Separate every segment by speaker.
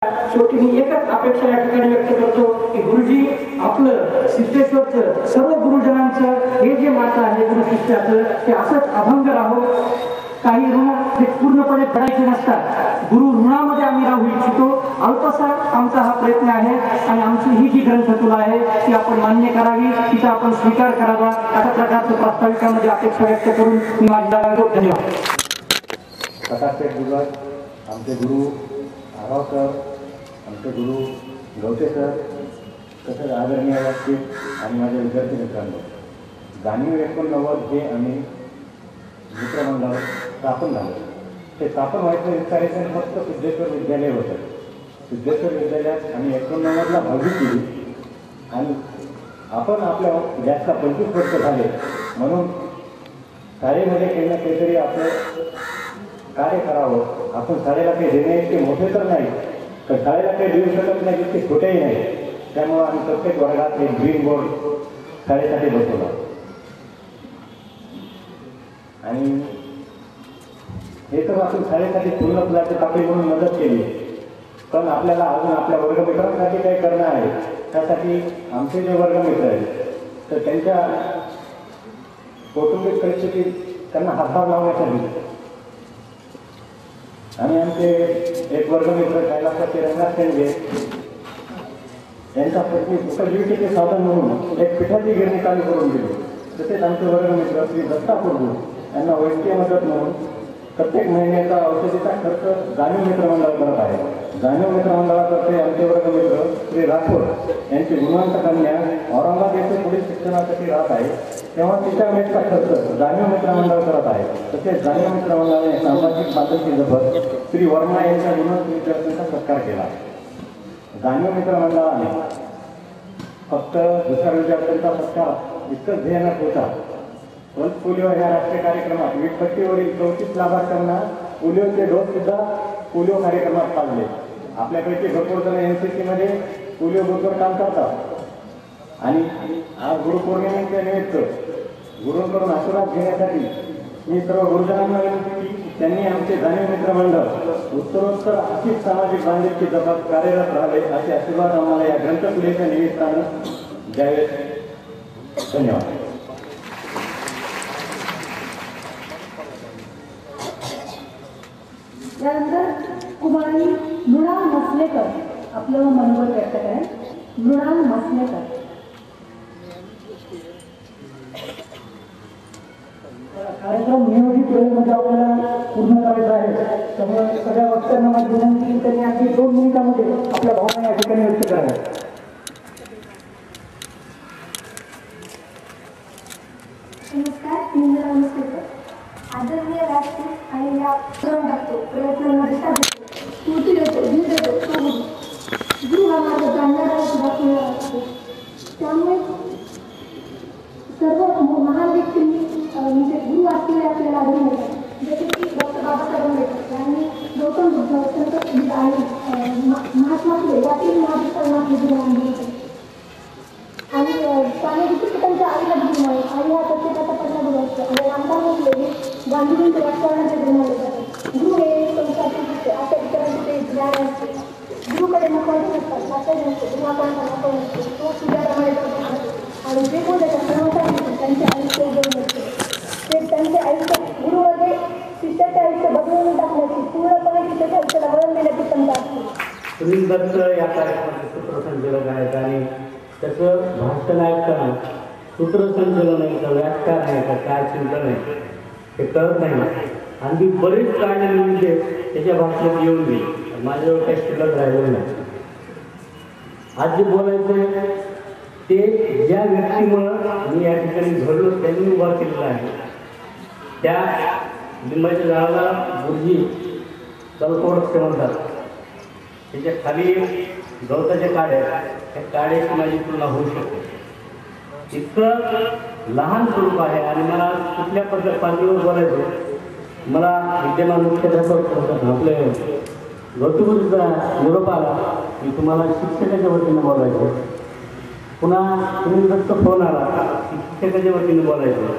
Speaker 1: शेवटी मी एकच अपेक्षा या ठिकाणी व्यक्त करतो की गुरुजी आपलं सिद्धेश्वरचं सर्व गुरुजनांचं हे जे नातं आहे गुरु शिष्याचं ते असंच अभंग राहो. काही ऋण हे पूर्णपणे फेडायचे नसतात. गुरु ऋणामध्ये आम्ही राहू इच्छितो. अल्पसा आमचा हा प्रयत्न आहे आणि आमची ही जी ग्रंथतुला आहे ती आपण मान्य करावी, तिचा आपण स्वीकार करावा अशा प्रकारचं प्रास्ताविकामध्ये अपेक्षा व्यक्त करून मी माझ्या धन्यवाद.
Speaker 2: प्रकाशपेठ दिवस आमचे गुरु आराव सर, आमचे गुरु गवते सर, तसेच आदरणीय व्यासपीठ आणि माझ्या विद्यार्थी मित्रांनो, जाणीव 89 हे आम्ही मित्रमंडळ स्थापन झालं. ते स्थापन व्हायचं विचारायचं फक्त सिद्धेश्वर विद्यालय होतं. सिद्धेश्वर विद्यालयात आम्ही 89ला 10वी केली आणि आपण आपल्या गॅसला 25 वर्ष झाले म्हणून शाळेमध्ये काही ना काहीतरी आपलं कार्य करावं. आपण शाळेला काही देणे इतके मोठे तर नाही, तर शाळेला काही देऊ शकत नाही इतके छोटेही नाही. त्यामुळं आम्ही प्रत्येक वर्गात एक ग्रीन बोर्ड शाळेसाठी बसवला आणि हे तर आपण शाळेसाठी पूर्ण फुलाची पाकळी म्हणून मदत केली. पण आपल्याला अजून आपल्या वर्गमित्रांसाठी काही करणं आहे. त्यासाठी आमचे जे वर्गमित्र आहेत तर त्यांच्या कौटुंबिक परिस्थितीत त्यांना हातभार लावण्यासाठी आणि आमचे एक वर्गमित्र कैलासाचे रंगनाथ शेंडगे यांच्या पत्नी उपजीविकेचे साधन म्हणून एक पिठाची गिरणी चालू करून दिली. तसेच आमचे वर्गमित्र श्री दत्ता प्रभू यांना वैद्यकीय मदत म्हणून प्रत्येक महिन्याचा औषधीचा खर्च जाणीव मित्रमंडळ करत आहे. जाणीव मित्रमंडळातर्फे आमचे वर्गमित्र श्री राठोड यांची गुणवंत कन्या औरंगाबाद येथे पुढील शिक्षणासाठी राहत आहे, तेव्हा तिच्या वेळेचा खर्च जाणीव मित्रमंडळ करत आहे. तसेच जाणीव मित्रमंडळाने सामाजिक बांधिलकी जपत श्री वर्मा यांच्या गुणवंत विद्यार्थ्यांचा सत्कार केला. जाणीव मित्रमंडळाने फक्त दुसऱ्या विद्यार्थ्यांचा सत्कार इतकंच ध्येय न होता, पल्स पोलिओ या राष्ट्रीय कार्यक्रमात वीटपट्टीवरील 34 लाभार्थ्यांना पोलिओचे डोस सुद्धा पोलिओ कार्यक्रमात पाजले. आपल्यापैकी भरपूर जण NCC मध्ये पोलिओ बरोबर काम करतात आणि आज गुरुपौर्णिमेच्या निमित्त गुरूंकडून आशीर्वाद घेण्यासाठी मी सर्व गुरुजनांना विनंती की त्यांनी आमचे जाणीव मित्रमंडळ उत्तरोत्तर अशीच सामाजिक बांधिलकी जपत कार्यरत राहावे असे आशीर्वाद आम्हाला या ग्रंथपुलेच्या निमित्तानं द्यावे. धन्यवाद.
Speaker 3: यानंतर कुमारी मृणाल मसलेकर आपलं मनोगत व्यक्त करेल. मृणाल मसलेकर.
Speaker 1: कार्यक्रम नियोजित वेळेमध्ये आपल्याला पूर्ण करायचा आहे, त्यामुळे सगळ्या वक्त्यांना माझी विनंती की त्यांनी अगदी 2 मिनिटांमध्ये आपल्या भावना या ठिकाणी व्यक्त कराव्या.
Speaker 3: नमस्कार, मी मृणाल मसलेकर. आदरणीय व्यासपीठ आणि या टाकतो प्रयत्नांना स्फूर्ती देतो, जीव देतो तो गुरु हा माझा जाणणारा दाखवणारा असतो. त्यामुळे सर्व महान व्यक्तींनी म्हणजे गुरु असलेले आपल्याला आढळून येतात. जसे की डॉक्टर बाबासाहेब आंबेडकर यांनी गौतम बुद्ध, संत बुद्ध आणि महात्मा फुले यातील महापुरुषांना आपले गुरु मानले होते. आणि त्याने देखील त्यांच्या आईला गुरु मानले. आई हा प्रत्येकाचा पहिला गुरु असतो आणि रामदास मोठले गांधीजींचे राजकारणाचे गुरु मानले जातात. गुरु हे संस्थाचे दिसते अशा विचारांचे ते ज्ञान असते. गुरुकडे नफाचे नसतात, नाट्य नसते, गुरुवाकांचा नफा नसतो. तो तुझ्याप्रमाणे करत असतो आणि जे कोण त्याच्या कर्मचारी त्यांचे आयुष्य उजळून असते. ते त्यांचे आयुष्य गुरुमध्ये शिष्याचे आयुष्य बदलून टाकण्याची पूर्णपणे शिष्याच्या आयुष्याला वळण देण्याची क्षमता असते.
Speaker 4: सुनील दत्त या कार्यक्रमाचे सूत्रसंचालक आहेत आणि त्याचं भाषण ऐकताना सूत्रसंचलन आहे का व्याख्यान आहे का काय चिंतन आहे हे कळत नाही. आणि बरेच कारणानिमित्त त्याच्या भाषणात येऊन गेली. माझ्याजवळ काही शिल्लक राहिलेलं नाही. आज जे बोलायचं ते ज्या व्यक्तीमुळं मी या ठिकाणी घडलो त्यांनी उभा केलेला आहे. त्या लिंबाच्या झाडाला गुरुजी तलकोड म्हणतात. त्याच्या खाली गवताच्या काड्या, त्या काड्याची माझी तुलना होऊ शकते. इतकं लहान स्वरूप आहे आणि मला कुठल्या पातळीवर बोलायचं. मला विद्यमान मुख्याध्यापक आपले गौतमबुद्धचा निरोप आला की तुम्हाला शिक्षकाच्या वतीने बोलायचं. पुन्हा सुनील दत्त फोन आला की शिक्षकाच्या वतीने बोलायचं.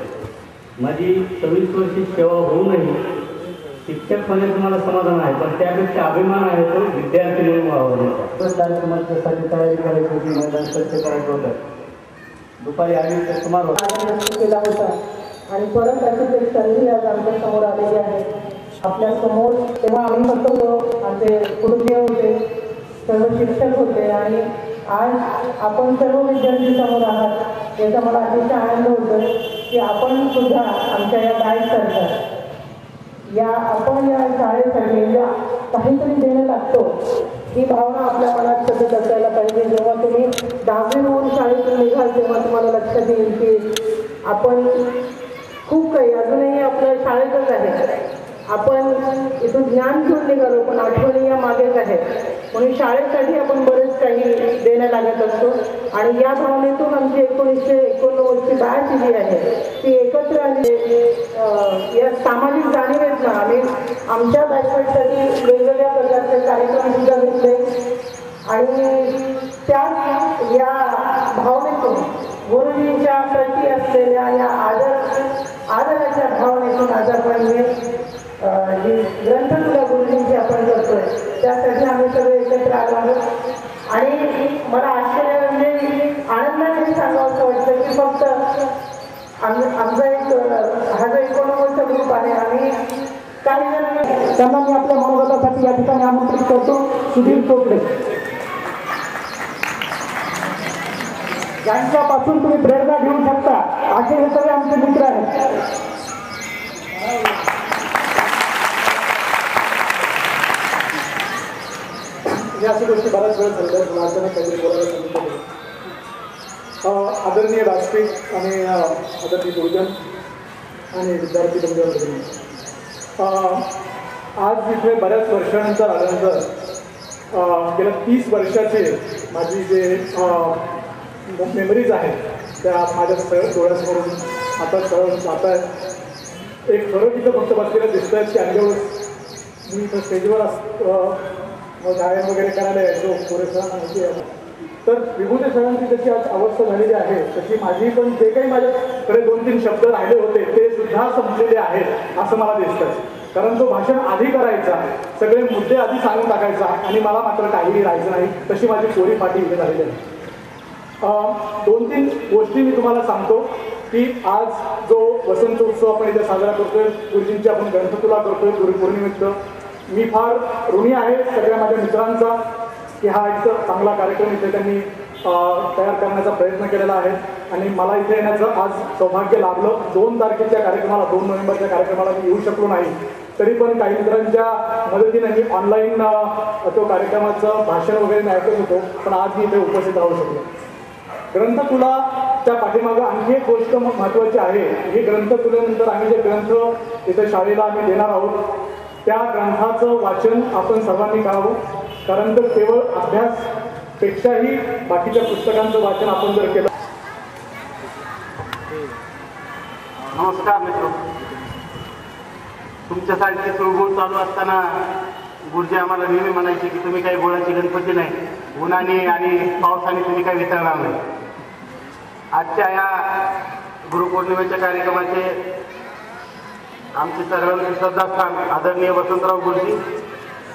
Speaker 4: माझी 26 वर्षी सेवा होऊनही शिक्षकपणे तुम्हाला समाधान आहे, पण त्यापेक्षा अभिमान आहे तो विद्यार्थी म्हणून वावरण्याचा. कार्यक्रमासाठी तयारी करायची होती, मैदान स्वच्छ करायचं होतं. दुपारी आम्ही सुमार
Speaker 5: केला होता आणि परत अशीच एक संधी आज आमच्या समोर आलेली आहे आपल्या समोर. तेव्हा आम्ही फक्त होतो, आमचे कुटुंबीय होते, सर्व शिक्षक होते आणि आज आपण सर्व विद्यार्थी समोर आहात याचा मला अतिशय आनंद होतो की आपण सुद्धा आमच्या या बॅचसारखा आपण या शाळेसाठी काहीतरी देणं लागतो ही भावना आपल्या मनात सतत असायला पाहिजे. जेव्हा तुम्ही 10वी होऊन शाळेतून निघाल तेव्हा तुम्हाला लक्षात येईल की आपण खूप काही अजूनही आपल्या शाळेतच आहे. आपण इथून ज्ञान घेऊन निघालो पण आठवणी या मागेच आहेत. म्हणून शाळेसाठी आपण बरेच काही देणं लागत असतो आणि या भावनेतून आमची 1989ची बॅच जी आहे ती एकत्र आली. या सामाजिक जाणीवेत ना आम्ही आमच्या बॅचमेटसाठी वेगवेगळ्या प्रकारचे कार्यक्रम सुद्धा घेतले आणि त्या या भावनेतून गुरुजींच्या प्रती असलेल्या या आदराच्या भावनेतून आज आपण जी ग्रंथतुला गुरुजींची आपण करतोय त्यासाठी आम्ही सगळे एकत्र आलो आहोत. आणि मला आश्चर्य म्हणजे आनंदाने सांगावं वाटतं की फक्त आमचा एक हा जो 89चा ग्रुप आहे आम्ही काही जण त्यांना मी आपल्या मनोगतासाठी या ठिकाणी आमंत्रित करतो. सुधीर टोपडे यांच्यापासून तुम्ही प्रेरणा घेऊ शकता. असे हे सगळे आमचे मित्र आहेत.
Speaker 2: या अशा गोष्टी बऱ्याच वेळ झाल्या, अचानक काहीतरी बोलायला सांगितलं. आदरणीय व्यासपीठ आणि आदरणीय गुरुजन आणि विद्यार्थी बंधू, आज इथे बऱ्याच वर्षानंतर आल्यानंतर गेल्या 30 वर्षाचे माझी जे मेमरीज आहेत त्या माझ्या डोळ्यासमोरून आता जात आहेत. एक फरक इथं फक्त बसलेलं दिसत आहेत की अगदी मी इथं स्टेजवर गायन वगैरे करायला यायचो पुरेसा माहिती आहे. तर विभूती सरांची जशी आज अवस्था झालेली आहे तशी माझी पण जे काही माझ्याकडे 2-3 शब्द राहिले होते ते सुद्धा संपलेले आहेत असं मला दिसतं. कारण तो भाषण आधी करायचा, सगळे मुद्दे आधी सांगून टाकायचा आणि मला मात्र काहीही राहायचं नाही, तशी माझी कोरी फाटी इथे झालेली आहे. 2-3 गोष्टी मी तुम्हाला सांगतो की आज जो वसंत उत्सव आपण इथे साजरा करतोय, गुरुजींची आपण ग्रंथतुला करतोय गुरुपौर्णिमेनिमित्त, मी फार ऋणी आहे सगळ्या माझ्या मित्रांचा की हा एक चांगला कार्यक्रम इथे त्यांनी तयार करण्याचा प्रयत्न केलेला आहे आणि मला इथे येण्याचं आज सौभाग्य लाभलं. 2 तारखेच्या कार्यक्रमाला 2 नोव्हेंबरच्या कार्यक्रमाला मी येऊ शकलो नाही, तरी पण काही मित्रांच्या मदतीने मी ऑनलाईन तो कार्यक्रमाचं भाषण वगैरे मी ऐकत होतो, पण आज मी इथे उपस्थित राहू शकलो. ग्रंथतुलाच्या पाठीमागं आणखी एक गोष्ट महत्त्वाची आहे. ही ग्रंथतुलेनंतर आम्ही जे ग्रंथ इथे शाळेला आम्ही देणार आहोत त्या ग्रंथाचं वाचन आपण सर्वांनी करावं. कारण तर केवळ अभ्यासपेक्षाही बाकीच्या पुस्तकांचं वाचन आपण जर केलं.
Speaker 4: नमस्कार मित्र, तुमच्यासारखी चळवळ चालू असताना गुरुजी आम्हाला नेहमी म्हणायचे की तुम्ही काही गोळाची गणपती नाही, उन्हाने आणि पावसाने तुम्ही काही वितळणार नाही. आजच्या या गुरुपौर्णिमेच्या कार्यक्रमाचे आमचे सर्वांचे श्रद्धास्थान आदरणीय वसंतराव गुरुजी,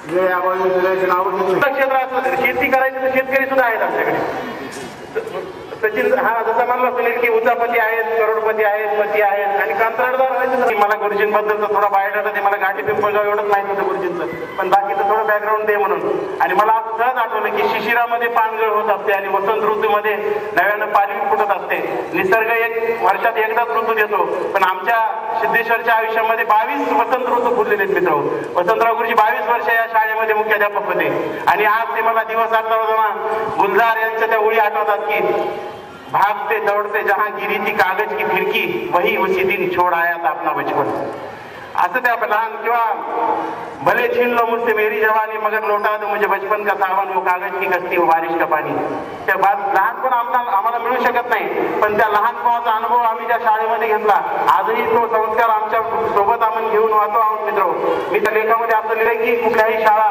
Speaker 4: जे आपण सगळ्याचे नावं घेतले. क्षेत्रात शेती करायची तर शेतकरी सुद्धा आहेत आमच्याकडे. सचिन हा जसा म्हणला सुनील की उचापती आहेत, करोडपती आहेत, पती आहेत आणि कंत्राटदार आहेत. मला गुरुजींबद्दलचा थोडा बायोडाटा ते मला घाटी पिंपळगाव एवढंच माहित होतं गुरुजींचं, पण बाकीचं थोडं बॅकग्राऊंड दे म्हणून. आणि मला असं सहज आठवलं की शिशिरामध्ये पानगळ होत असते आणि वसंत ऋतूमध्ये नव्यानं पालवी फुटत असते. निसर्ग एक वर्षात एकदाच ऋतू देतो, पण आमच्या सिद्धेश्वरच्या आयुष्यामध्ये 22 वसंत ऋतू फुटलेले आहेत मित्र. वसंतराव गुरुजी 22 वर्ष या शाळेमध्ये मुख्याध्यापक होते आणि आज ते मला दिवस आठवताना गुलजार यांच्या त्या ओळी आठवतात की भागते दौड़ते जहां गिरी थी कागज की फिरकी वही उसी दिन छोड़ आया था अपना बचपन. असं त्या लहान किंवा भले छीन लो मुझसे मेरी जवानी मगर लौटा दो मुझे बचपन का सावन वो कागज की कश्ती वो बारिश का पाणी. त्या लहानपण आम्हाला मिळू शकत नाही, पण त्या लहानपणाचा अनुभव आम्ही त्या शाळेमध्ये घेतला. आजही तो संस्कार आमच्या सोबत आपण घेऊन वाहतो आहोत मित्र. मी त्या लेखामध्ये असं लिहिलंय की कुठल्याही शाळा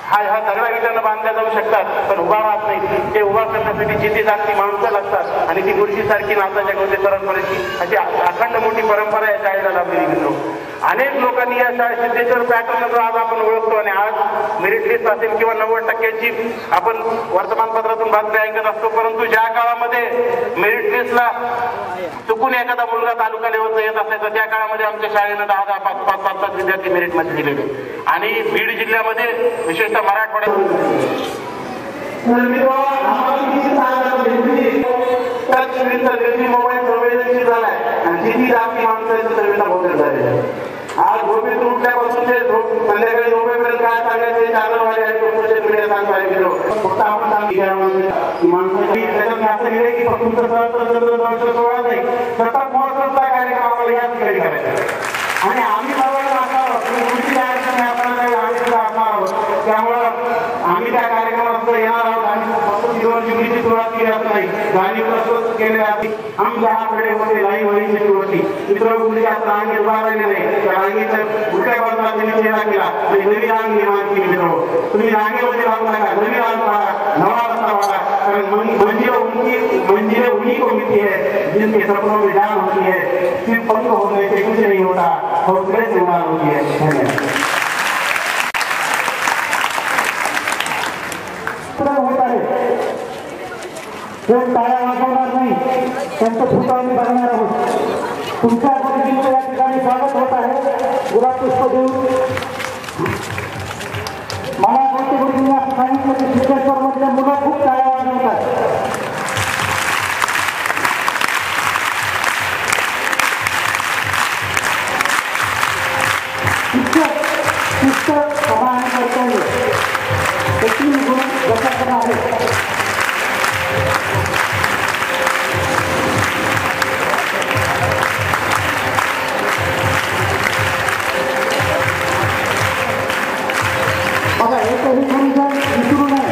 Speaker 6: ह्या दगडा विटानं बांधल्या जाऊ शकतात, पण उभा राहत नाही. ते उभा करण्यासाठी जिथे जागती माणसं लागतात आणि ती गुरुजीसारखी नाताच्या गवते सरळ करायची अशी अखंड मोठी परंपरा या शाळेला लाभलेली मिळतो. अनेक लोकांनी या सिद्धेश्वर पॅटर्न जो आज आपण ओळखतो आणि आज मेरिट लिस्ट असेल किंवा 90%ची आपण वर्तमानपत्रातून बातम्या ऐकत असतो, परंतु ज्या काळामध्ये मेरिट लिस्टला चुकून एखादा मुलगा तालुका लेवलचा येत असायचा त्या काळामध्ये आमच्या शाळेनं 10-10, 5-5, 7-7 विद्यार्थी मेरिटमध्ये दिलेले आणि बीड जिल्ह्यामध्ये विशेषतः मराठवाड्यात मोबाईल संवेदनशील झालाय आणि किती जास्ती माणसांच्या सर्वेला मोठे झाले. आज झोपेतून उठल्यापासून ते संध्याकाळी झोपेपर्यंत काय सांगायचे चॅनलवाले आहेत, सोशल मीडिया सांगताय गेलो. फक्त आपण माणसाची त्याच्यात असं गेले की फक्त तुमचं सोहळा नाही, सतत महोत्सवचा कार्यक्रम आपल्याला या ठिकाणी करायचा आणि आम्ही सर्वांना असणार आहोत. तुमची काय अडचण आहे आपल्याला काही आम्ही सुद्धा असणार आहोत. त्यामुळं आम्ही त्या कार्यक्रमात सुद्धा येणार आहोत आणि फक्त जिवरीची सुरुवात केली असं नाही, गाणी प्रस्तुत केले आहे. हम जहाँ खडे होते लाई वही होती मित्र मुली आता रांगे उभा राहिले नाही तर रांगेच्या उलट्या बाजूला त्यांनी चेहरा केला आणि नवी रांग निर्माण केली. मित्र तुम्ही रांगेमध्ये राहू नका, नवी रांग पाडा, नवा रस्ता वाढा, कारण मंजिल उन्हीं को मिलती है जिनके सपनों में जान होती है, सिर्फ पंख होने से कुछ नहीं होता, हौसले से उड़ान होती है. धन्यवाद.
Speaker 1: होत आहे कोण टाळ्या वाजवणार नाही, त्यांचं फुटं आम्ही बघणार आहोत. तुमच्या गुरुजींचं या ठिकाणी स्वागत होत आहे. गुलाब पुष्प देऊन मला गोष्टी गुरुजींनी असं सांगितलं की सिद्धेश्वर मधल्या मुलं खूप टाळ्या वाजवतात. शिक्षक सभा आणि कर्तव्य हे 3 गुण जपत आहेत. बघा एकही गुण जर विसरू नये.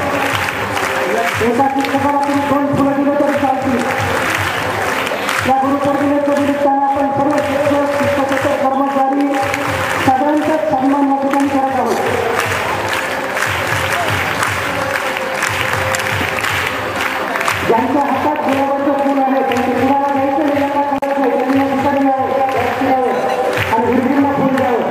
Speaker 1: एका शिक्षकाला तुम्ही 2 फुलं दिले तरी चालतील. त्या गुरुपौर्णिमेच्या निमित्तानं आपण सर्व शिक्षक, शिक्षकाचे कर्मचारी सगळ्यांचाच सन्मान या ठिकाणी करत आहोत. ज्यांच्या हातात गुलाबाचं फुल आहे त्यांची फुलाला द्यायचं नाही, यांना करायचं आहे, त्यांनी या ठिकाणी यावं आणि गुरुजींना फुल द्यावं.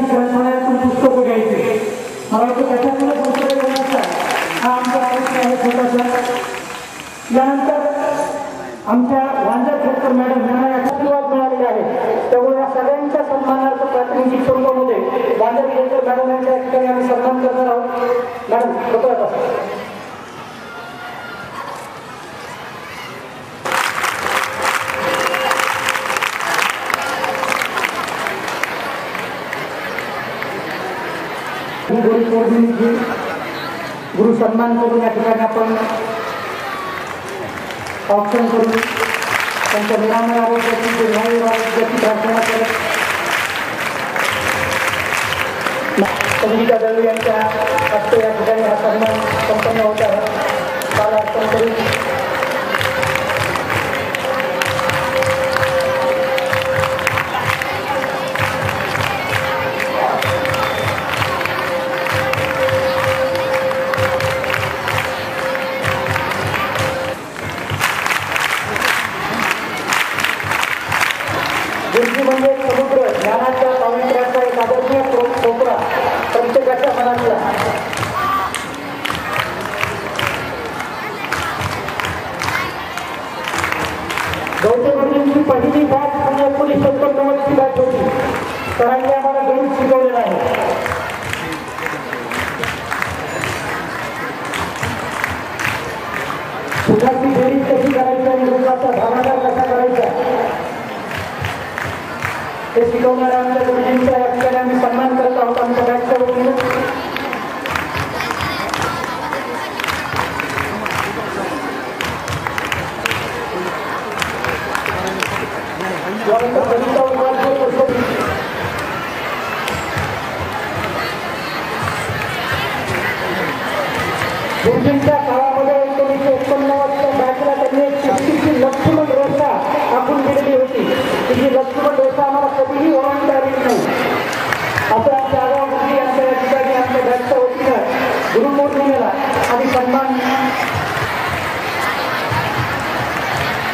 Speaker 1: ग्रंथालयातून पुस्तकं घ्यायची. मला वाटतं त्याच्यामुळे पुस्तकं घेण्याचा हा आमचा प्रयत्न आहे छोटासा. यानंतर आमच्या वांजर खेडकर मॅडम यांना याचा आशीर्वाद मिळालेले आहे, त्यामुळे या सगळ्यांच्या सन्मानार्थ प्रातिनिधिक स्वरूपामध्ये वांजर खेडकर मॅडम यांच्या ठिकाणी आम्ही सन्मान करणार आहोत. मॅडम कृपया बसा. गुरुपौर्णिमेची गुरु सन्मान करून या ठिकाणी आपण ऑप्शन करून त्यांच्या निरामय आरोग्याची दीर्घायू आरोग्याची प्रार्थना करत संगीता दळवी यांच्या हस्ते या ठिकाणी हा सन्मान संपन्न होत आहे. काल अर्पण करून गुरुजी म्हणजे समुद्र, ज्ञानाच्या पावित्र्याचा एक आदरणीय कोपरा प्रत्येकाच्या मनातला. गौतम गुरुजींची पहिली बॅच म्हणजे 1989ची बॅच होती. सरांनी आम्हाला गणित शिकवलेलं आहे. सुधाची बेरीज कशी करायची आणि रुपाचा भागाकार कसा करायचा हे शिकवणाऱ्या आमच्या गुरुजींचा या ठिकाणी आम्ही सन्मान करत आहोत. आमच्या बॅचच्या वतीने गुरुजींच्या काळामध्ये 1989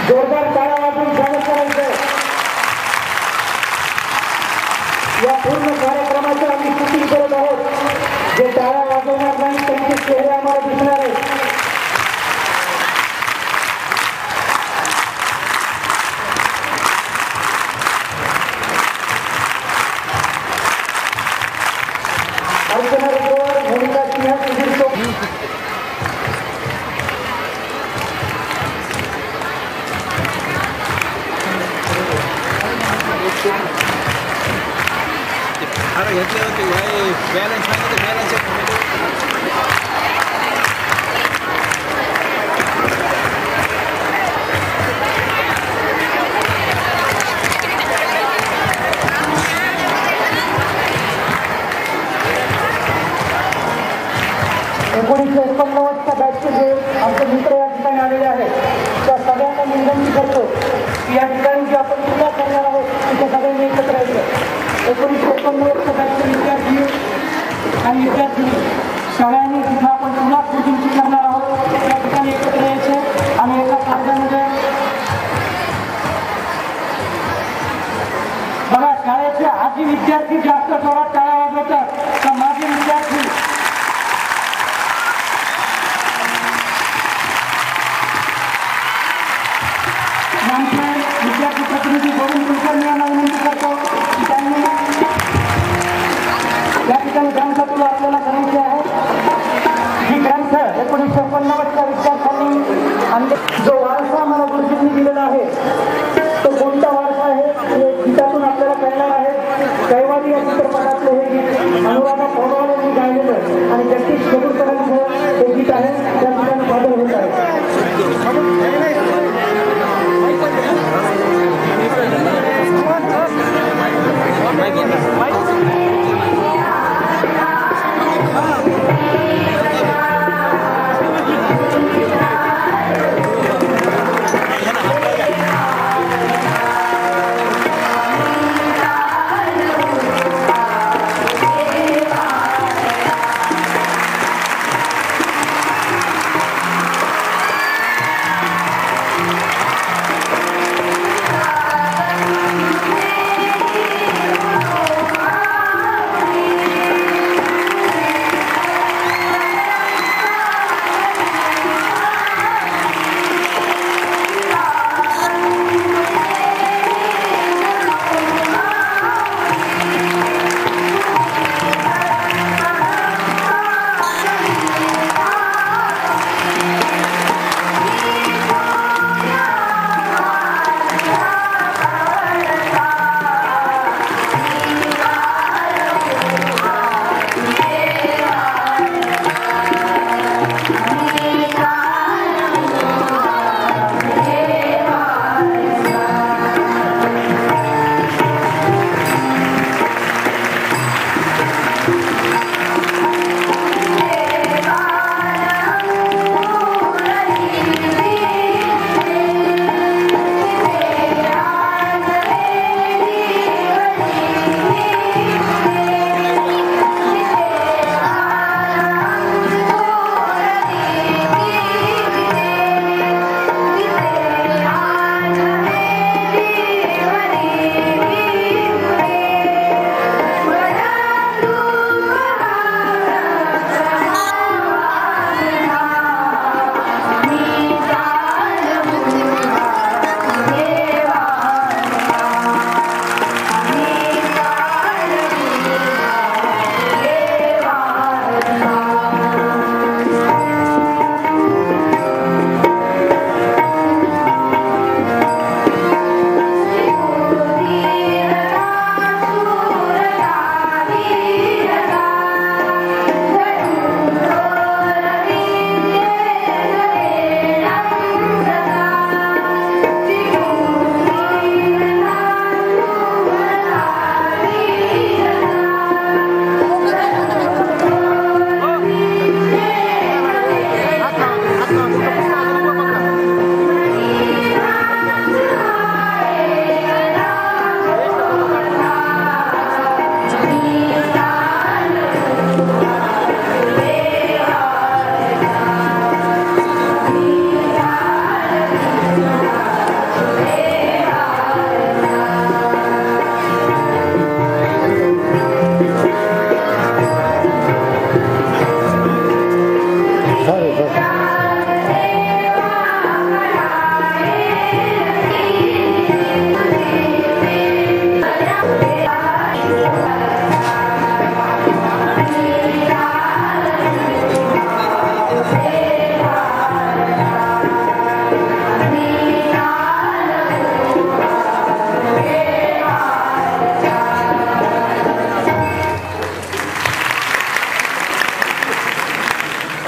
Speaker 1: जोरदार टाळ्या वाजून स्वागत करायचं. या पूर्ण कार्यक्रमाचं आम्ही शूटिंग करत आहोत. जे टाळ्या वाजवणार नाही त्यांचे चेहरे आम्हाला दिसणार आहेत. अर्चना रेड्डीवर भूमिका सिंह सुधीर चौक.
Speaker 7: अरे घेतले होते बॅलन्स सांगितलं बॅलन्स
Speaker 1: च्या बॅचचे जे आमचे मित्र या ठिकाणी आलेले आहेत त्या सगळ्यांना विनंती करतो की या ठिकाणी जे आपण तुला करणार आहोत तिथे सगळ्यांनी एकत्र यायचं. 1989च्या बॅचचे विद्यार्थी आणि विद्यार्थिनी सगळ्यांनी तिथं आपण तुला पूजन करणार आहोत त्या ठिकाणी एकत्र यायचे आणि एका कागदामध्ये बघा शाळेचे आजी विद्यार्थी जास्त जोरात टाळ्या वाजवतात तर माझे विद्यार्थी विद्यार्थी प्रतिनिधी बोलून कुलकर्णी यांना विनंती करतो की त्यांनी या ठिकाणी ग्रंथातून आपल्याला करायचे आहे. ही ग्रंथ 1989च्या विद्यार्थ्यांनी आणि जो वारसा आम्हाला गुरुजींनी दिलेला आहे तो कोणता वारसा आहे हे गीतातून आपल्याला कळणार आहे. कैवारी या चित्रपटातले हे गीत अनुराधा पौडवाल यांनी गायलेलं आणि जगदीश शेगुरकरांचं हे गीत आहे त्या ठिकाणी सादर होत आहे.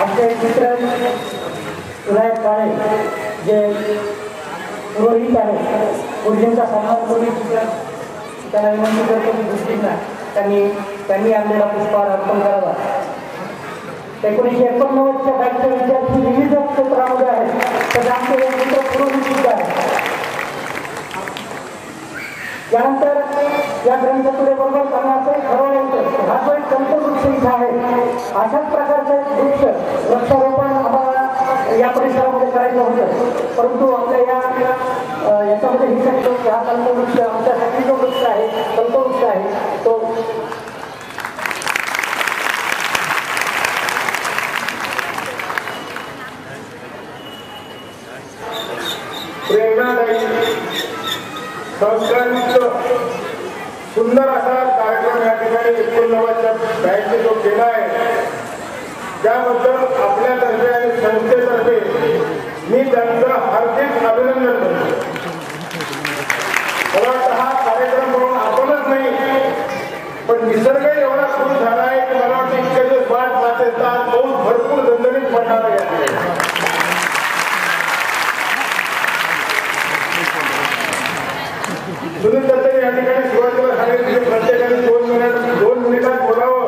Speaker 1: आमचे मित्र विनायक काळे जे पुरोहित आहे गुरुजींचा सन्मान करून त्यांना विनंती करतो की गुरुजींना त्यांनी आणलेला पुष्पहार अर्पण करावा. 1989च्या बॅचचे विद्यार्थी विविध क्षेत्रामध्ये आहेत तर आमचे मित्र पुरोहित सुद्धा आहेत. त्यानंतर या ग्रंथपुढेबरोबर त्यांना असं ठरवलं होतं हा जो एक संतवृक्ष इथं आहे अशाच प्रकारचं एक वृक्षारोपण आम्हाला या परिसरामध्ये करायचं होतं. परंतु आपल्या याच्यामध्ये ही शकतो की हा संतवृक्ष आमच्यासाठी जो वृक्ष आहे संतवृक्ष आहे तो
Speaker 6: प्रेरणादायी संस्कारित सुंदर असा कार्यक्रम या ठिकाणी 89च्या बॅचने जो केला आहे त्याबद्दल आपल्यातर्फे आणि संस्थेतर्फे मी त्यांचं हार्दिक अभिनंदन करतो. मला वाटतं हा कार्यक्रम म्हणून आपणच नाही पण निसर्ग एवढा खुश झाला आहे की मला वाटतं इतके दिवस वाट पाहत येतात पाऊस भरपूर दणदणीत पडणार आहे. सुनील दत्तने या ठिकाणी सुरुवातीला सांगितले प्रत्येकाने 2 मिनिटात बोलावं.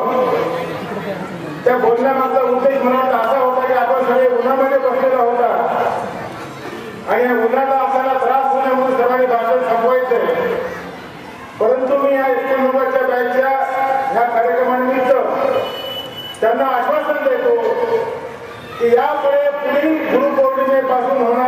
Speaker 6: त्या बोलण्यामागचा उद्देश मला वाटतं असा होता की आपण सगळे उन्हामध्ये बसलेला होता आणि या उन्हाचा आपल्याला त्रास होण्या म्हणून सर्वांनी भाषण थांबवायचंय. परंतु मी या 89च्या बॅचच्या ह्या कार्यक्रमानिमित्त त्यांना आश्वासन देतो की यापुढे पुढील गुरुपौर्णिमेपासून होणार